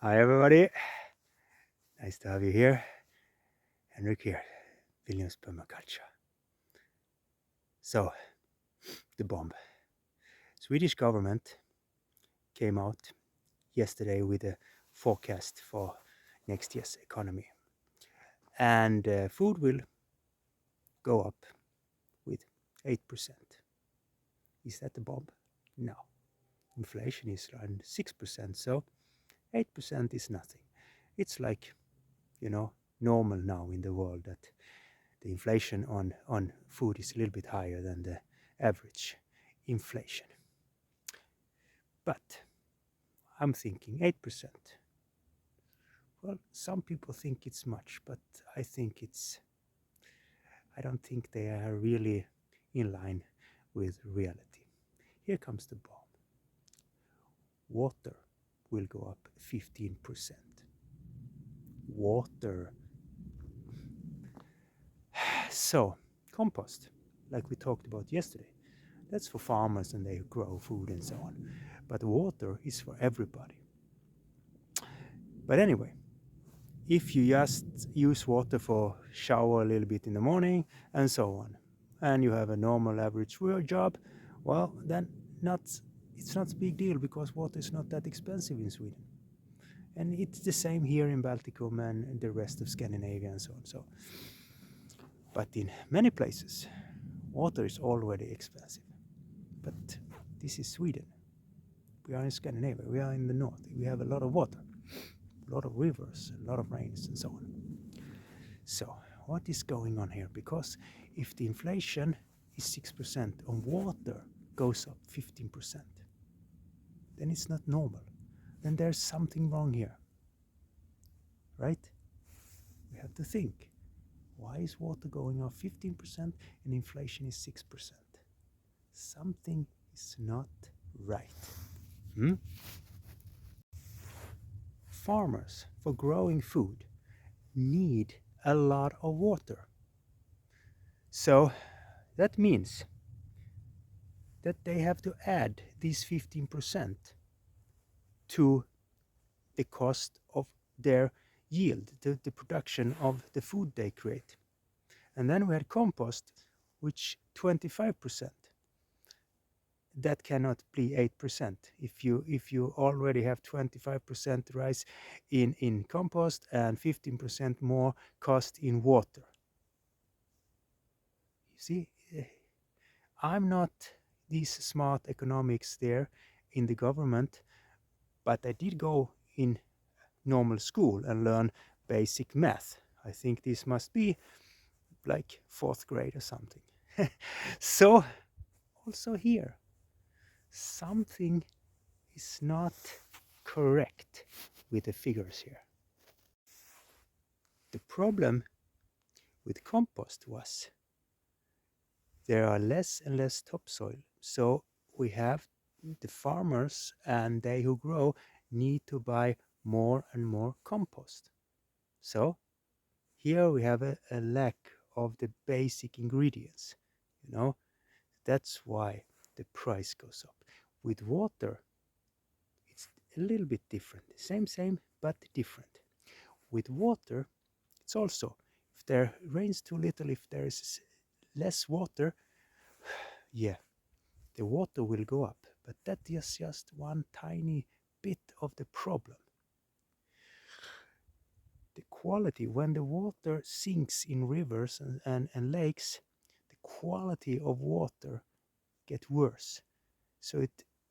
Hi everybody, nice to have you here. Henrik here, Williams Permaculture. So, the bomb. Swedish government came out yesterday with a forecast for next year's economy. And food will go up with 8%. Is that the bomb? No. Inflation is around 6%, so 8% is nothing. It's like, normal now in the world that the inflation on food is a little bit higher than the average inflation. But I'm thinking 8%. Well, some people think it's much, but I don't think they are really in line with reality. Here comes the bomb. Water will go up 15%. Water. So, compost, like we talked about yesterday, that's for farmers and they grow food and so on. But water is for everybody. But anyway, if you just use water for shower a little bit in the morning and so on, and you have a normal average job, well, then it's not a big deal because water is not that expensive in Sweden. And it's the same here in Baltikum and the rest of Scandinavia and so on. So, but in many places, water is already expensive. But this is Sweden. We are in Scandinavia. We are in the north. We have a lot of water, a lot of rivers, a lot of rains, and so on. So, what is going on here? Because if the inflation is 6% on water goes up 15%, then it's not normal. Then there's something wrong here. Right? We have to think. Why is water going up 15% and inflation is 6%? Something is not right. Farmers, for growing food, need a lot of water. So that means that they have to add these 15% to the cost of their yield, the production of the food they create. And then we had compost, which 25%. That cannot be 8%. If you already have 25% rise in compost and 15% more cost in water. You see, I'm not these smart economics there in the government, but I did go in normal school and learn basic math. I think this must be like 4th grade or something. So also here, something is not correct with the figures here. The problem with compost was there are less and less topsoil. So we have the farmers and they who grow need to buy more and more compost. So here we have a lack of the basic ingredients. That's why the price goes up. With water, it's a little bit different. Same, but different. With water, it's also, if there rains too little, if there is less water, yeah, the water will go up. But that is just one tiny bit of the problem. The quality, when the water sinks in rivers and lakes, the quality of water gets worse. So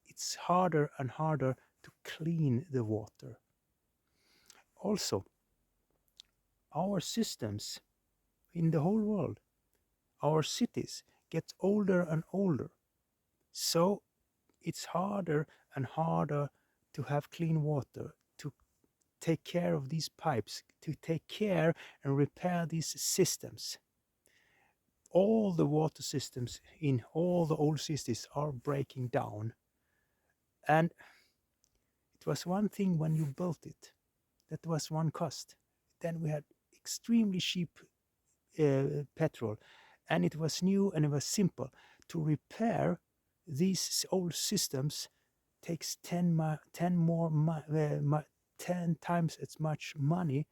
it's harder and harder to clean the water. Also, our systems in the whole world, our cities get older and older. So it's harder and harder to have clean water, to take care of these pipes, to take care and repair these systems. All the water systems in all the old cities are breaking down. And it was one thing when you built it. That was one cost. Then we had extremely cheap petrol, and it was new and it was simple. To repair these old systems takes 10 10 times as much money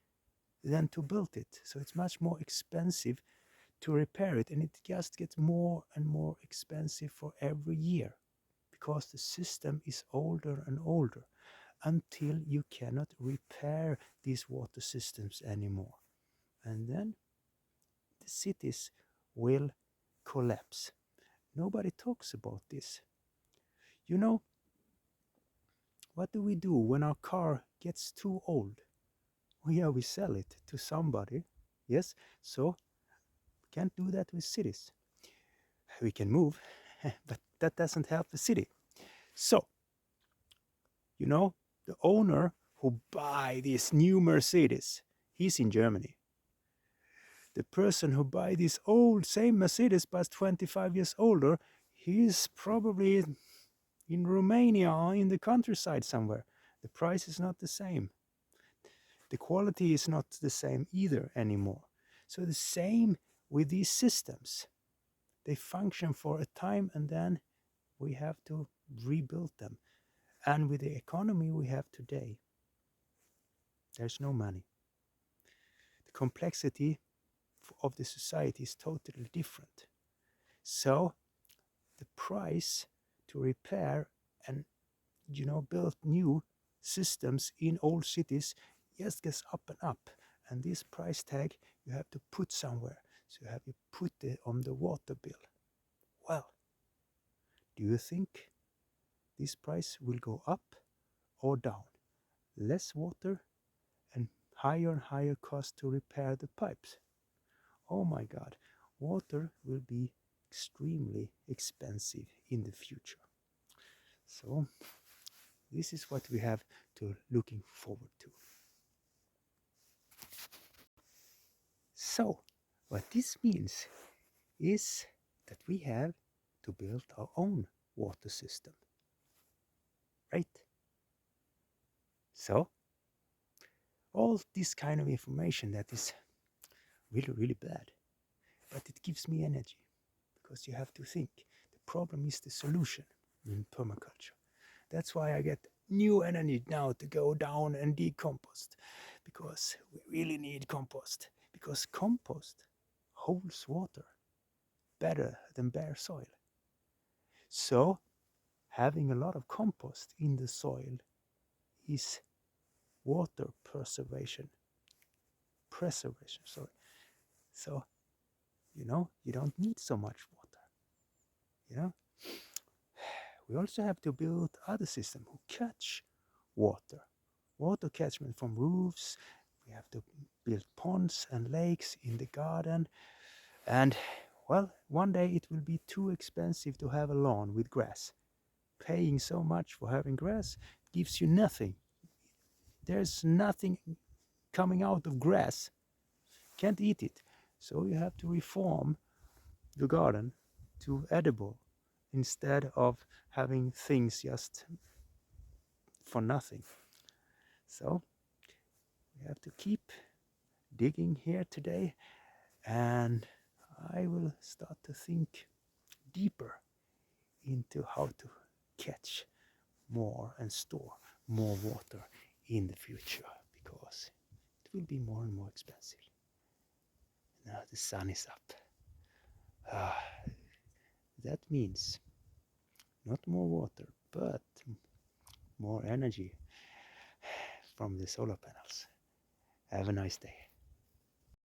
than to build it. So it's much more expensive to repair it, and it just gets more and more expensive for every year because the system is older and older until you cannot repair these water systems anymore. And then the cities will collapse. Nobody talks about this. You know, what do we do when our car gets too old? Well, yeah, we sell it to somebody. Yes, so we can't do that with cities. We can move, but that doesn't help the city. So, you know, the owner who buy this new Mercedes, he's in Germany. The person who buy this old same Mercedes but 25 years older, he's probably in Romania or in the countryside somewhere. The price is not the same. The quality is not the same either anymore. So the same with these systems. They function for a time and then we have to rebuild them. And with the economy we have today, there's no money. The complexity of the society is totally different. So the price to repair and build new systems in old cities just gets up and up. And this price tag you have to put somewhere. So you have to put it on the water bill. Well, do you think this price will go up or down? Less water and higher cost to repair the pipes. Oh my God, water will be extremely expensive in the future. So this is what we have to looking forward to. So what this means is that we have to build our own water system, right? So all this kind of information that is really bad, but it gives me energy because you have to think the problem is the solution in permaculture. That's why I get new energy now to go down and decompost, because we really need compost, because compost holds water better than bare soil. So having a lot of compost in the soil is water preservation, sorry. So you don't need so much water. We also have to build other systems who catch water catchment from roofs. We have to build ponds and lakes in the garden. And well, one day it will be too expensive to have a lawn with grass. Paying so much for having grass gives you nothing. There's nothing coming out of grass. Can't eat it. So you have to reform the garden to edible instead of having things just for nothing. So we have to keep digging here today, and I will start to think deeper into how to catch more and store more water in the future, because it will be more and more expensive. Now the sun is up. That means not more water, but more energy from the solar panels. Have a nice day.